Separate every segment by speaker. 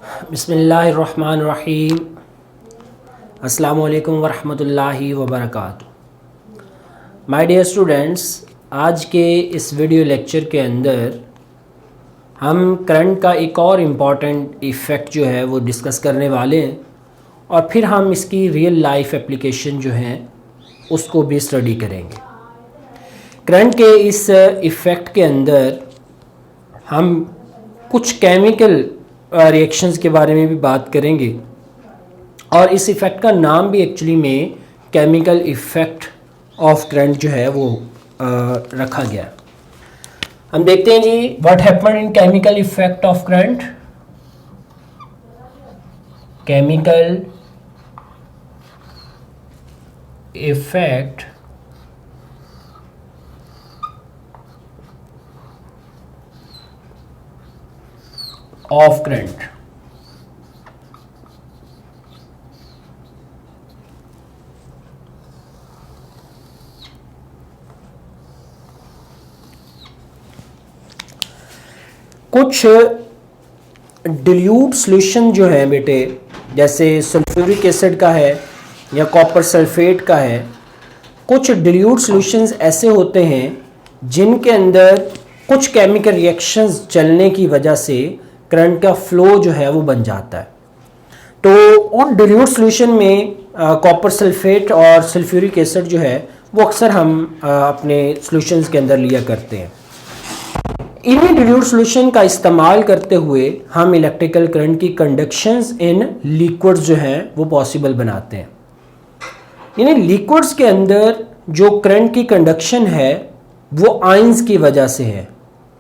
Speaker 1: बिस्मिल्लाहिर्रहमानिर्रहीम। अस्सलामु अलैकुम वरहमतुल्लाहि वबरकातुहू। माय डियर स्टूडेंट्स, आज के इस वीडियो लेक्चर के अंदर हम करंट का एक और इम्पॉर्टेंट इफ़ेक्ट जो है वो डिस्कस करने वाले हैं और फिर हम इसकी रियल लाइफ एप्लीकेशन जो है उसको भी स्टडी करेंगे। करंट के इस इफ़ेक्ट के अंदर हम कुछ केमिकल रिएक्शंस के बारे में भी बात करेंगे और इस इफ़ेक्ट का नाम भी एक्चुअली में केमिकल इफ़ेक्ट ऑफ करंट जो है वो रखा गया। हम देखते हैं जी, what happen in chemical effect of current. Chemical effect of current. कुछ डिल्यूट सॉल्यूशन जो है बेटे, जैसे सल्फ्यूरिक एसिड का है या कॉपर सल्फेट का है, कुछ डिल्यूट सॉल्यूशंस ऐसे होते हैं जिनके अंदर कुछ केमिकल रिएक्शंस चलने की वजह से करंट का फ्लो जो है वो बन जाता है। तो उन डिल्यूट सॉल्यूशन में कॉपर सल्फेट और सल्फ्यूरिक एसिड जो है वो अक्सर हम अपने सॉल्यूशंस के अंदर लिया करते हैं। इन्हीं डिल्यूट सॉल्यूशन का इस्तेमाल करते हुए हम इलेक्ट्रिकल करंट की कंडक्शंस इन लिक्विड्स जो है वो पॉसिबल बनाते हैं। यानी लिक्विड्स के अंदर जो करंट की कंडक्शन है वो आयंस की वजह से है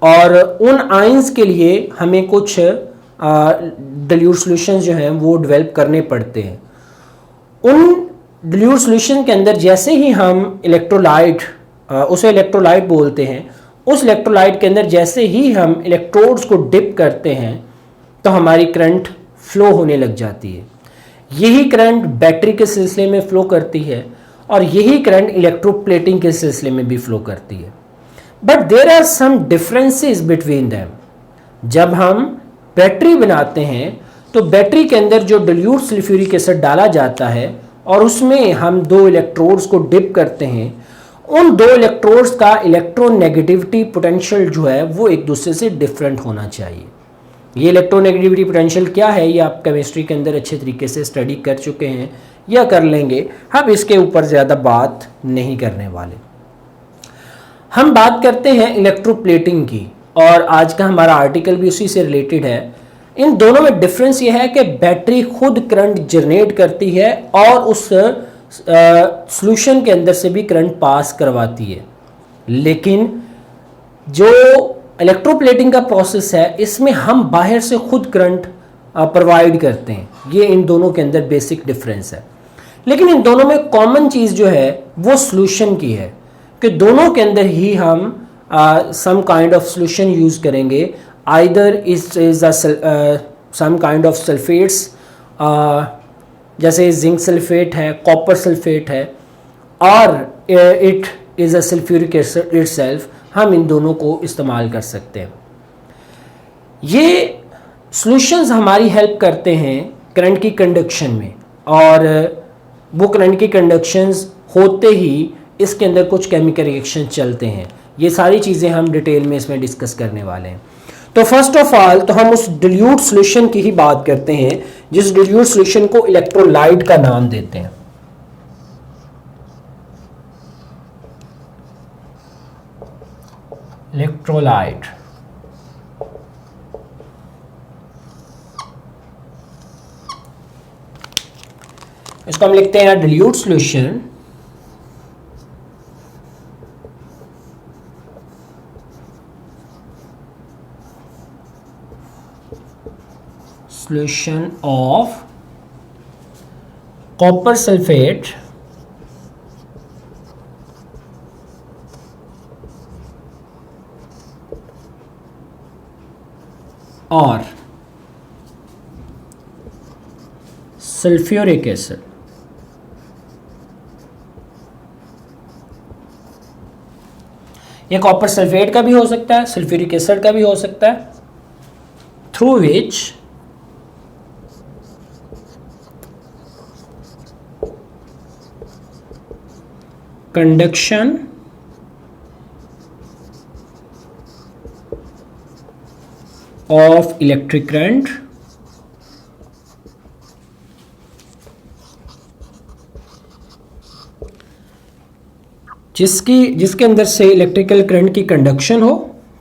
Speaker 1: और उन आयंस के लिए हमें कुछ डिल्यूट सॉल्यूशंस जो हैं वो डेवलप करने पड़ते हैं। उन डिल्यूट सॉल्यूशन के अंदर जैसे ही हम इलेक्ट्रोलाइट, उसे इलेक्ट्रोलाइट बोलते हैं, उस इलेक्ट्रोलाइट के अंदर जैसे ही हम इलेक्ट्रोड्स को डिप करते हैं तो हमारी करंट फ्लो होने लग जाती है। यही करंट बैटरी के सिलसिले में फ्लो करती है और यही करंट इलेक्ट्रोप्लेटिंग के सिलसिले में भी फ्लो करती है। But there are some differences between them. जब हम बैटरी बनाते हैं तो बैटरी के अंदर जो डिल्यूट सल्फ्यूरिक एसिड डाला जाता है और उसमें हम दो इलेक्ट्रोड्स को डिप करते हैं, उन दो इलेक्ट्रोड्स का इलेक्ट्रोनेगेटिविटी पोटेंशियल जो है वो एक दूसरे से डिफरेंट होना चाहिए। ये इलेक्ट्रोनेगेटिविटी पोटेंशियल क्या है ये आप केमिस्ट्री के अंदर अच्छे तरीके से स्टडी कर चुके हैं या कर लेंगे, हम इसके ऊपर ज़्यादा बात नहीं करने वाले। हम बात करते हैं इलेक्ट्रोप्लेटिंग की और आज का हमारा आर्टिकल भी उसी से रिलेटेड है। इन दोनों में डिफरेंस ये है कि बैटरी खुद करंट जनरेट करती है और उस सॉल्यूशन के अंदर से भी करंट पास करवाती है, लेकिन जो इलेक्ट्रोप्लेटिंग का प्रोसेस है इसमें हम बाहर से खुद करंट प्रोवाइड करते हैं। ये इन दोनों के अंदर बेसिक डिफरेंस है, लेकिन इन दोनों में कॉमन चीज़ जो है वो सॉल्यूशन की है कि दोनों के अंदर ही हम some kind of solution use करेंगे। Either is some kind of sulphates, जैसे जिंक सल्फेट है, कॉपर सल्फेट है, और it is a sulphuric acid itself. हम इन दोनों को इस्तेमाल कर सकते हैं। ये सॉल्यूशंस हमारी हेल्प करते हैं करंट की कंडक्शन में, और वो करंट की कंडक्शंस होते ही इसके अंदर कुछ केमिकल रिएक्शन चलते हैं। ये सारी चीज़ें हम डिटेल में इसमें डिस्कस करने वाले हैं। तो फर्स्ट ऑफ ऑल तो हम उस डिल्यूट सॉल्यूशन की ही बात करते हैं जिस डिल्यूट सॉल्यूशन को इलेक्ट्रोलाइट का नाम देते हैं। इलेक्ट्रोलाइट। इसको हम लिखते हैं dilute solution solution of copper sulfate और सल्फ्यूरिक एसिड। ये कॉपर सल्फेट का भी हो सकता है, सल्फ्यूरिक एसिड का भी हो सकता है, through which conduction of electric current जिसके अंदर से इलेक्ट्रिकल करंट की कंडक्शन हो,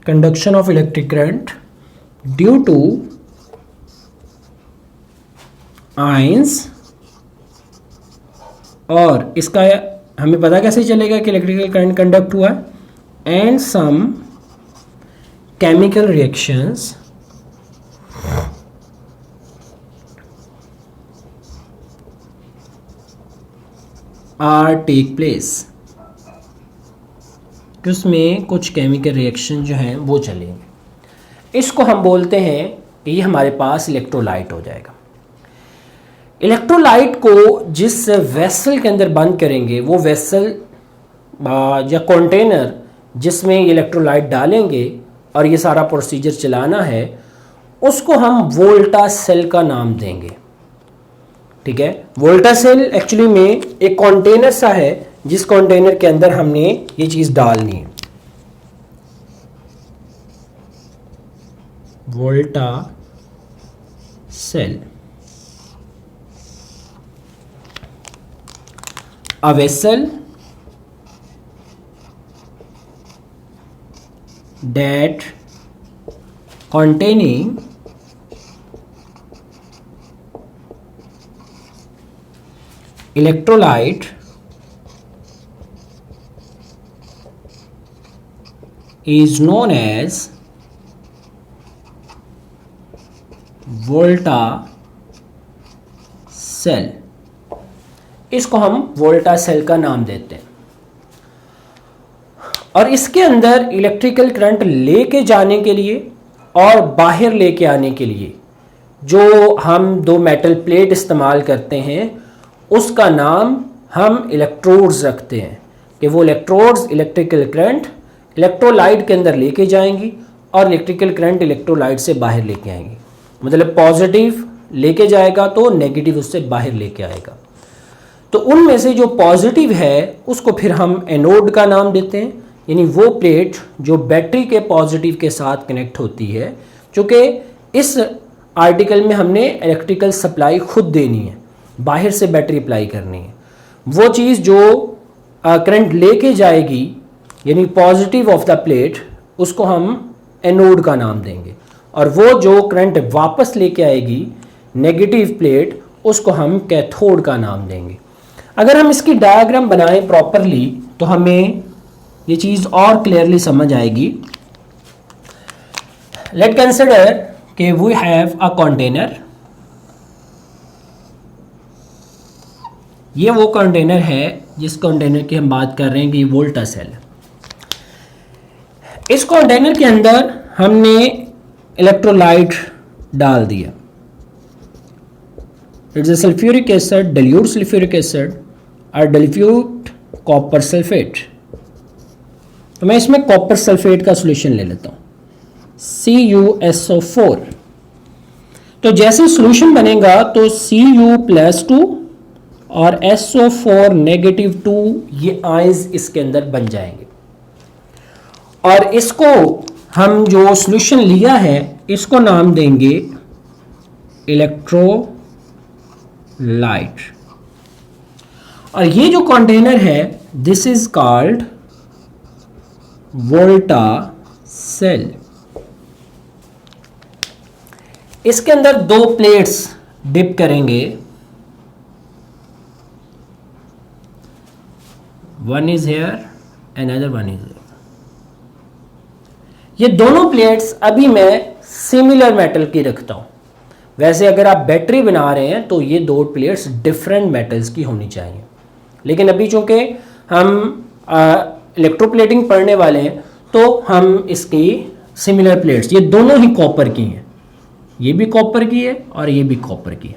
Speaker 1: conduction of electric current due to ions, और इसका हमें पता कैसे चलेगा कि इलेक्ट्रिकल करंट कंडक्ट हुआ, and some chemical reactions are take place, कि उसमें कुछ केमिकल रिएक्शन जो हैं वो चलेंगे। इसको हम बोलते हैं कि ये हमारे पास इलेक्ट्रोलाइट हो जाएगा। इलेक्ट्रोलाइट को जिस वेसल के अंदर बंद करेंगे, वो वेसल या कंटेनर जिसमें इलेक्ट्रोलाइट डालेंगे और ये सारा प्रोसीजर चलाना है, उसको हम वोल्टा सेल का नाम देंगे। ठीक है, वोल्टा सेल एक्चुअली में एक कंटेनर सा है जिस कंटेनर के अंदर हमने ये चीज डालनी है। Volta cell, a vessel that containing electrolyte is known as Volta cell. इसको हम वोल्टा सेल का नाम देते हैं। और इसके अंदर इलेक्ट्रिकल करंट लेके जाने के लिए और बाहर लेके आने के लिए जो हम दो मेटल प्लेट इस्तेमाल करते हैं, उसका नाम हम इलेक्ट्रोड्स रखते हैं कि वो इलेक्ट्रोड्स इलेक्ट्रिकल करंट इलेक्ट्रोलाइट के अंदर लेके जाएंगी और इलेक्ट्रिकल करंट इलेक्ट्रोलाइट से बाहर लेके आएंगी। मतलब पॉजिटिव लेके जाएगा तो नेगेटिव उससे बाहर लेके आएगा। तो उनमें से जो पॉजिटिव है उसको फिर हम एनोड का नाम देते हैं, यानी वो प्लेट जो बैटरी के पॉजिटिव के साथ कनेक्ट होती है। चूँकि इस आर्टिकल में हमने इलेक्ट्रिकल सप्लाई खुद देनी है, बाहर से बैटरी अप्लाई करनी है। वो चीज़ जो करंट लेके जाएगी यानी पॉजिटिव ऑफ द प्लेट, उसको हम एनोड का नाम देंगे, और वो जो करंट वापस लेके आएगी नेगेटिव प्लेट, उसको हम कैथोड का नाम देंगे। अगर हम इसकी डायग्राम बनाएं प्रॉपरली तो हमें ये चीज़ और क्लियरली समझ आएगी। लेट कंसिडर कि वी हैव अ कंटेनर। ये वो कंटेनर है जिस कंटेनर की हम बात कर रहे हैं कि वोल्टा सेल। इस कंटेनर के अंदर हमने इलेक्ट्रोलाइट डाल दिया। It's a sulphuric acid, dilute sulphuric acid और dilute कॉपर सल्फेट। तो मैं इसमें कॉपर सल्फेट का सॉल्यूशन ले लेता हूं, CuSO4। तो जैसे सॉल्यूशन बनेगा तो Cu+2 और SO4-2 ये आयंस इसके अंदर बन जाएंगे। और इसको हम जो सॉल्यूशन लिया है इसको नाम देंगे इलेक्ट्रोलाइट। और ये जो कंटेनर है दिस इज कॉल्ड वोल्टा सेल। इसके अंदर दो प्लेट्स डिप करेंगे, one is here and other one is here. ये दोनों प्लेट्स अभी मैं सिमिलर मेटल की रखता हूं। वैसे अगर आप बैटरी बना रहे हैं तो ये दो प्लेट्स डिफरेंट मेटल्स की होनी चाहिए, लेकिन अभी चूंकि हम इलेक्ट्रोप्लेटिंग पढ़ने वाले हैं तो हम इसकी सिमिलर प्लेट्स, ये दोनों ही कॉपर की हैं, ये भी कॉपर की है और ये भी कॉपर की है।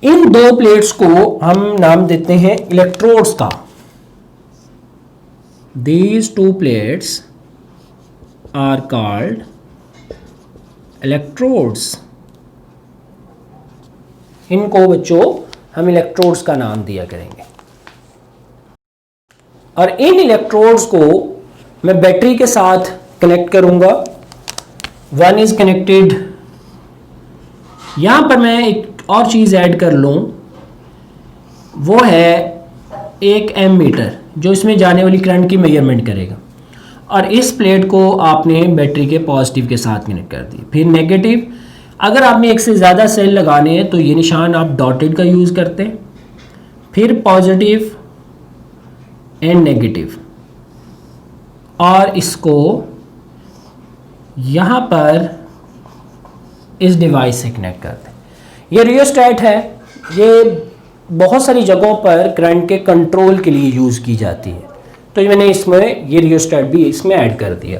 Speaker 1: इन दो प्लेट्स को हम नाम देते हैं इलेक्ट्रोड्स का। These two plates are called electrodes. इनको बच्चों हम इलेक्ट्रोड्स का नाम दिया करेंगे। और इन इलेक्ट्रोड्स को मैं बैटरी के साथ कनेक्ट करूंगा। वन इज कनेक्टेड, यहां पर मैं एक और चीज ऐड कर लूं, वो है एक एमीटर जो इसमें जाने वाली करंट की मेजरमेंट करेगा। और इस प्लेट को आपने बैटरी के पॉजिटिव के साथ कनेक्ट कर दी। फिर नेगेटिव, अगर आपने एक से ज़्यादा सेल लगाने हैं तो ये निशान आप डॉटेड का यूज़ करते हैं। फिर पॉजिटिव एंड नेगेटिव, और इसको यहाँ पर इस डिवाइस से कनेक्ट करते हैं। ये रियोस्टैट है, ये बहुत सारी जगहों पर करंट के कंट्रोल के लिए यूज़ की जाती है, तो मैंने इसमें ये रियोस्टैट भी इसमें ऐड कर दिया।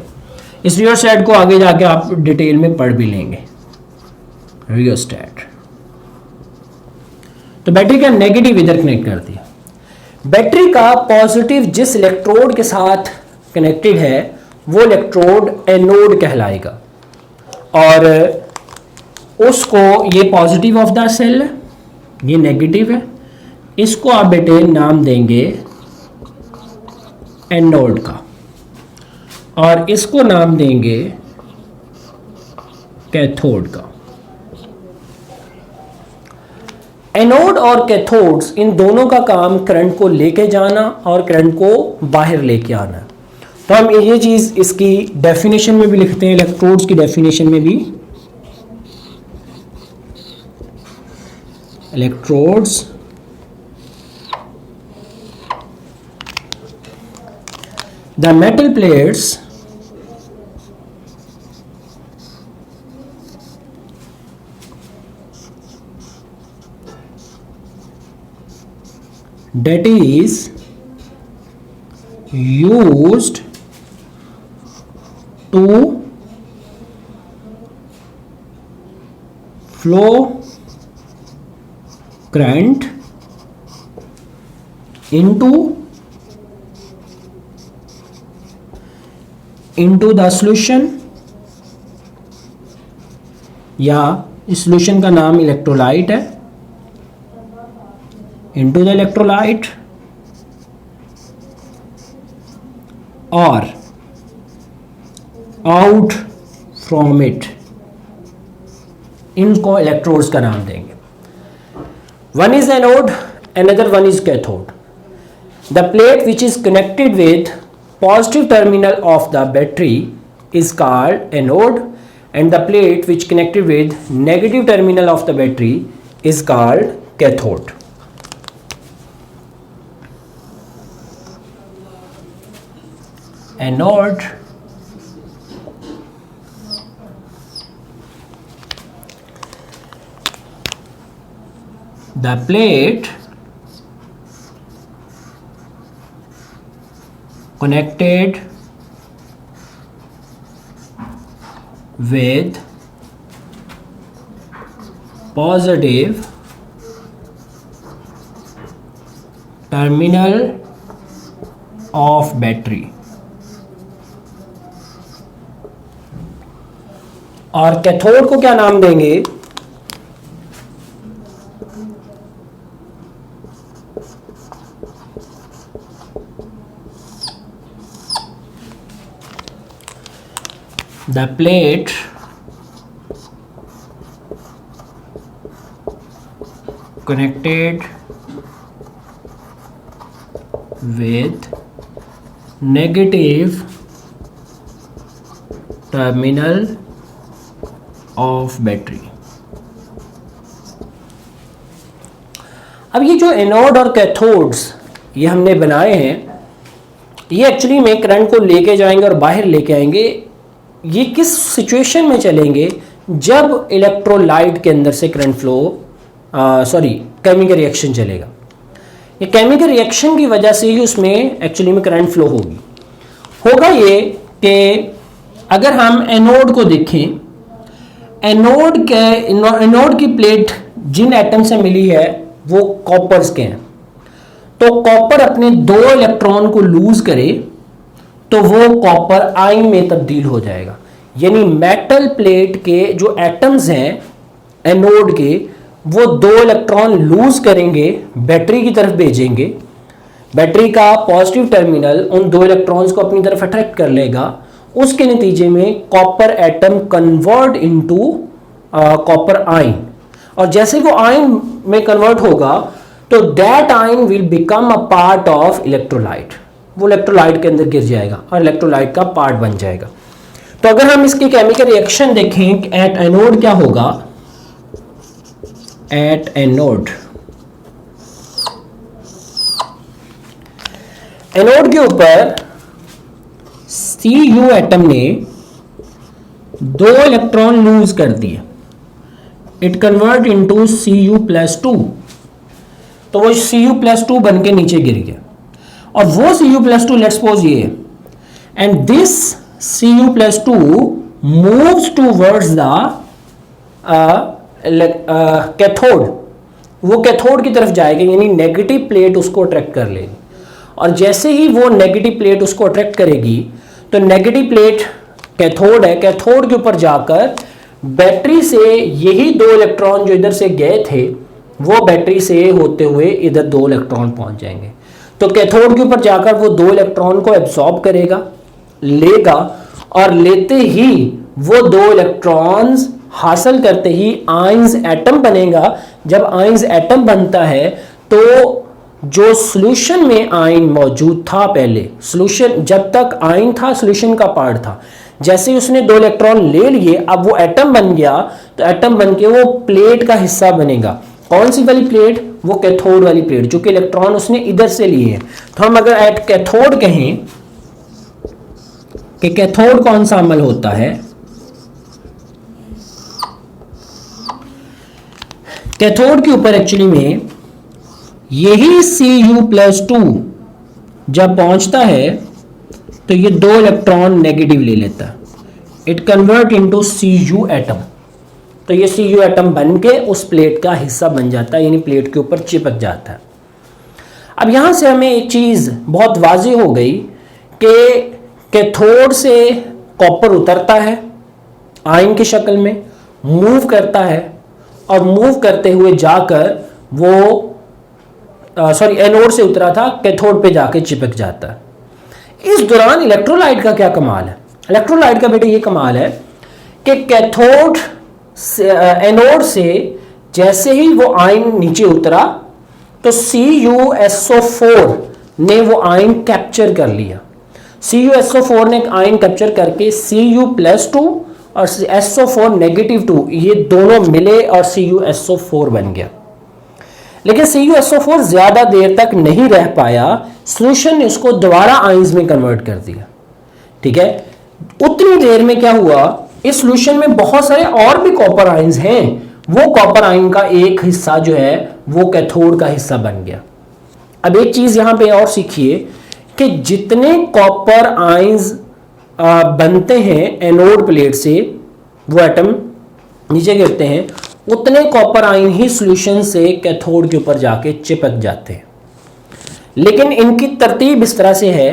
Speaker 1: इस रियोस्टैट को आगे जाके आप डिटेल में पढ़ भी लेंगे। रियोस्टैट, तो बैटरी का नेगेटिव इधर कनेक्ट कर दिया। बैटरी का पॉजिटिव जिस इलेक्ट्रोड के साथ कनेक्टेड है वो इलेक्ट्रोड एनोड कहलाएगा, और उसको, ये पॉजिटिव ऑफ द सेल है, ये नेगेटिव है, इसको आप बेटे नाम देंगे एनोड का, और इसको नाम देंगे कैथोड का। एनोड और कैथोड्स, इन दोनों का काम करंट को लेके जाना और करंट को बाहर लेके आना। तो हम ये चीज़ इसकी डेफिनेशन में भी लिखते हैं, इलेक्ट्रोड्स की डेफिनेशन में भी, electrodes the metal plates that is used to flow current into the solution, या इस सॉल्यूशन का नाम इलेक्ट्रोलाइट है, into the electrolyte, or out from it, इनको इलेक्ट्रोड्स का नाम देंगे। One is anode, another one is cathode. The plate which is connected with positive terminal of the battery is called anode, and the plate which connected with negative terminal of the battery is called cathode. Anode, the plate connected with positive terminal of battery, और cathode को क्या नाम देंगे? The plate connected with negative terminal of battery. अब ये जो anode और cathodes ये हमने बनाए हैं, ये एक्चुअली में करंट को लेके जाएंगे और बाहर लेके आएंगे। ये किस सिचुएशन में चलेंगे? जब इलेक्ट्रोलाइट के अंदर से करंट फ्लो, केमिकल रिएक्शन चलेगा। ये केमिकल रिएक्शन की वजह से ही उसमें एक्चुअली में करंट फ्लो होगी। होगा ये कि अगर हम एनोड को देखें, एनोड की प्लेट जिन एटम से मिली है वो कॉपर्स के हैं, तो कॉपर अपने 2 इलेक्ट्रॉन को लूज करे तो वो कॉपर आयन में तब्दील हो जाएगा। यानी मेटल प्लेट के जो एटम्स हैं एनोड के, वो 2 इलेक्ट्रॉन लूज करेंगे, बैटरी की तरफ भेजेंगे। बैटरी का पॉजिटिव टर्मिनल उन दो इलेक्ट्रॉन्स को अपनी तरफ अट्रैक्ट कर लेगा, उसके नतीजे में copper atom convert into copper ion, और जैसे वो आयन में कन्वर्ट होगा तो that ion will become a part of electrolyte, वो इलेक्ट्रोलाइट के अंदर गिर जाएगा और इलेक्ट्रोलाइट का पार्ट बन जाएगा। तो अगर हम इसकी केमिकल रिएक्शन देखें एट एनोड क्या होगा, एट एनोड, एनोड के ऊपर Cu एटम ने 2 इलेक्ट्रॉन लूज कर दिए, इट कन्वर्ट इनटू Cu+2, तो वो Cu+2 बन के नीचे गिर गया, और वो Cu+2 लेट्स सपोज ये, and this Cu+2 moves towards the cathode, वो कैथोड की तरफ जाएगा, यानी नेगेटिव प्लेट उसको अट्रैक्ट कर लेगी, और जैसे ही वो नेगेटिव प्लेट उसको अट्रैक्ट करेगी तो नेगेटिव प्लेट कैथोड है, कैथोड के ऊपर जाकर बैटरी से यही 2 इलेक्ट्रॉन जो इधर से गए थे वो बैटरी से होते हुए इधर 2 इलेक्ट्रॉन पहुंच जाएंगे। तो कैथोड के ऊपर जाकर वो 2 इलेक्ट्रॉन को एब्सॉर्ब करेगा, लेगा, और लेते ही वो 2 इलेक्ट्रॉन्स हासिल करते ही आयंस एटम बनेगा। जब आयंस एटम बनता है तो जो सॉल्यूशन में आयन मौजूद था, पहले सॉल्यूशन जब तक आयन था सॉल्यूशन का पार्ट था, जैसे ही उसने 2 इलेक्ट्रॉन ले लिए अब वो एटम बन गया, तो एटम बन के वो प्लेट का हिस्सा बनेगा। कौन सी वाली प्लेट, वो कैथोड वाली प्लेट, जो कि इलेक्ट्रॉन उसने इधर से लिए हैं। तो हम अगर एट कैथोड कहें कि कैथोड कौन सा अमल होता है, कैथोड के ऊपर एक्चुअली में यही Cu+2 जब पहुंचता है तो ये 2 इलेक्ट्रॉन नेगेटिव ले लेता है, it convert into Cu atom, तो ये Cu एटम बन के उस प्लेट का हिस्सा बन जाता है, यानी प्लेट के ऊपर चिपक जाता है। अब यहां से हमें एक चीज बहुत वाज़ेह हो गई कि कैथोड से कॉपर उतरता है आयन की शक्ल में, मूव करता है, और मूव करते हुए जाकर वो एनोड से उतरा था, कैथोड पे जाके चिपक जाता है। इस दौरान इलेक्ट्रोलाइट का क्या कमाल है, इलेक्ट्रोलाइट का बेटे ये कमाल है कि कैथोड से एनोड से जैसे ही वो आयन नीचे उतरा तो CuSO4 ने वो आयन कैप्चर कर लिया। CuSO4 ने आयन कैप्चर करके Cu+2 और SO4 -2 ये दोनों मिले और CuSO4 बन गया। लेकिन CuSO4 ज्यादा देर तक नहीं रह पाया, सॉल्यूशन ने उसको दोबारा आयंस में कन्वर्ट कर दिया। ठीक है, उतनी देर में क्या हुआ, इस सॉल्यूशन में बहुत सारे और भी कॉपर आयंस हैं, वो कॉपर आयन का एक हिस्सा जो है वो कैथोड का हिस्सा बन गया। अब एक चीज यहां पे और सीखिए कि जितने कॉपर आयंस बनते हैं एनोड प्लेट से, वो एटम नीचे गिरते हैं, उतने कॉपर आयन ही सॉल्यूशन से कैथोड के ऊपर जाके चिपक जाते हैं। लेकिन इनकी तरतीब इस तरह से है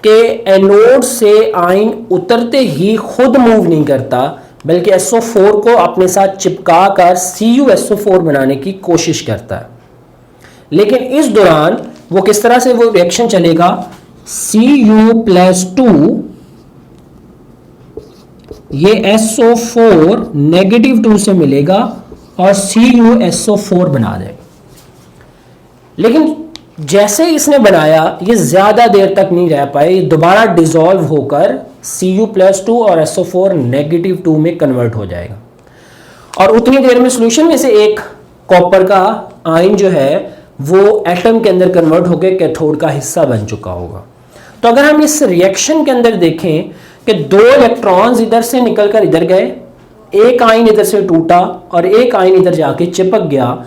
Speaker 1: कि एनोड से आयन उतरते ही खुद मूव नहीं करता, बल्कि SO4 को अपने साथ चिपका कर CuSO4 बनाने की कोशिश करता है। लेकिन इस दौरान वो किस तरह से वो रिएक्शन चलेगा, Cu+2 ये SO4 -2 से मिलेगा और CuSO4 बना देगा। लेकिन जैसे इसने बनाया ये ज्यादा देर तक नहीं रह पाए, ये दोबारा डिसॉल्व होकर Cu+2 और SO4 -2 में कन्वर्ट हो जाएगा, और उतनी देर में सॉल्यूशन में से एक कॉपर का आयन जो है वो एटम के अंदर कन्वर्ट होकर कैथोड का हिस्सा बन चुका होगा। तो अगर हम इस रिएक्शन के अंदर देखें कि 2 इलेक्ट्रॉन्स इधर से निकलकर इधर गए, एक आयन इधर से टूटा और एक आयन इधर जाके चिपक गया,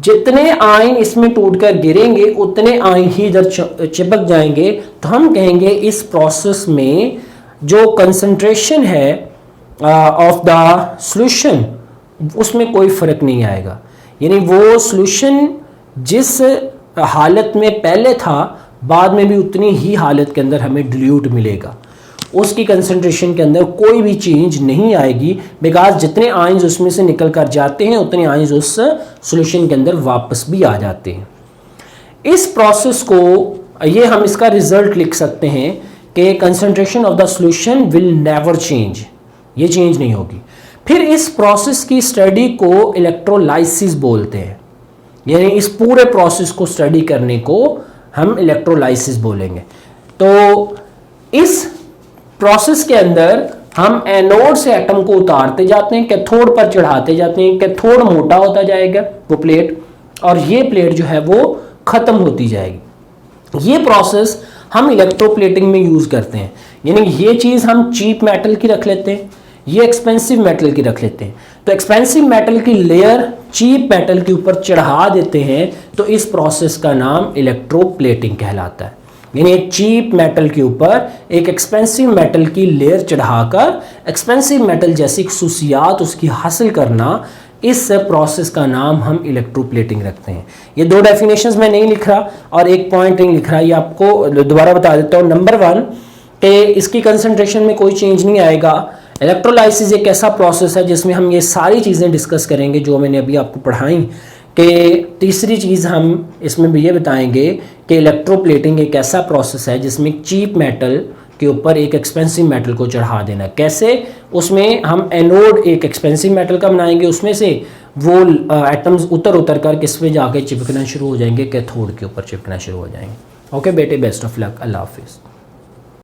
Speaker 1: जितने आयन इसमें टूटकर गिरेंगे उतने आयन ही इधर चिपक जाएंगे। तो हम कहेंगे इस प्रोसेस में जो कंसंट्रेशन है ऑफ द सॉल्यूशन उसमें कोई फर्क नहीं आएगा, यानी वो सॉल्यूशन जिस हालत में पहले था बाद में भी उतनी ही हालत के अंदर हमें डिल्यूट मिलेगा, उसकी कंसंट्रेशन के अंदर कोई भी चेंज नहीं आएगी, बिकॉज जितने आयंस उसमें से निकल कर जाते हैं उतने आयंस उस सॉल्यूशन के अंदर वापस भी आ जाते हैं। इस प्रोसेस को ये हम इसका रिजल्ट लिख सकते हैं कि concentration of the solution will never change, ये चेंज नहीं होगी। फिर इस प्रोसेस की स्टडी को इलेक्ट्रोलाइसिस बोलते हैं, यानी इस पूरे प्रोसेस को स्टडी करने को हम इलेक्ट्रोलाइसिस बोलेंगे। तो इस प्रोसेस के अंदर हम एनोड से एटम को उतारते जाते हैं, कैथोड पर चढ़ाते जाते हैं, कैथोड मोटा होता जाएगा वो प्लेट, और ये प्लेट जो है वो खत्म होती जाएगी। ये प्रोसेस हम इलेक्ट्रोप्लेटिंग में यूज करते हैं, यानी ये चीज हम चीप मेटल की रख लेते हैं, ये एक्सपेंसिव मेटल की रख लेते हैं। तो एक्सपेंसिव मेटल की लेयर चीप मेटल के ऊपर चढ़ा देते हैं, तो इस प्रोसेस का नाम इलेक्ट्रोप्लेटिंग कहलाता है। यानी एक चीप मेटल के ऊपर एक एक्सपेंसिव मेटल की लेयर चढ़ाकर एक्सपेंसिव मेटल जैसी खसूसियात उसकी हासिल करना, इस प्रोसेस का नाम हम इलेक्ट्रोप्लेटिंग रखते हैं। ये दो डेफिनेशंस मैं नहीं लिख रहा और एक पॉइंट नहीं लिख रहा, ये आपको दोबारा बता देता हूँ। नंबर 1 कि इसकी कंसंट्रेशन में कोई चेंज नहीं आएगा। इलेक्ट्रोलाइसिस एक ऐसा प्रोसेस है जिसमें हम ये सारी चीज़ें डिस्कस करेंगे जो मैंने अभी आपको पढ़ाई। कि तीसरी चीज़ हम इसमें भी ये बताएंगे कि इलेक्ट्रोप्लेटिंग एक ऐसा प्रोसेस है जिसमें चीप मेटल के ऊपर एक एक्सपेंसिव मेटल को चढ़ा देना। कैसे? उसमें हम एनोड एक एक्सपेंसिव मेटल का बनाएंगे, उसमें से वो एटम्स उतर कर किस पे जाके चिपकना शुरू हो जाएंगे, कैथोड के ऊपर चिपकना शुरू हो जाएंगे। ओके बेटे, बेस्ट ऑफ लक, अल्लाह हाफिज़।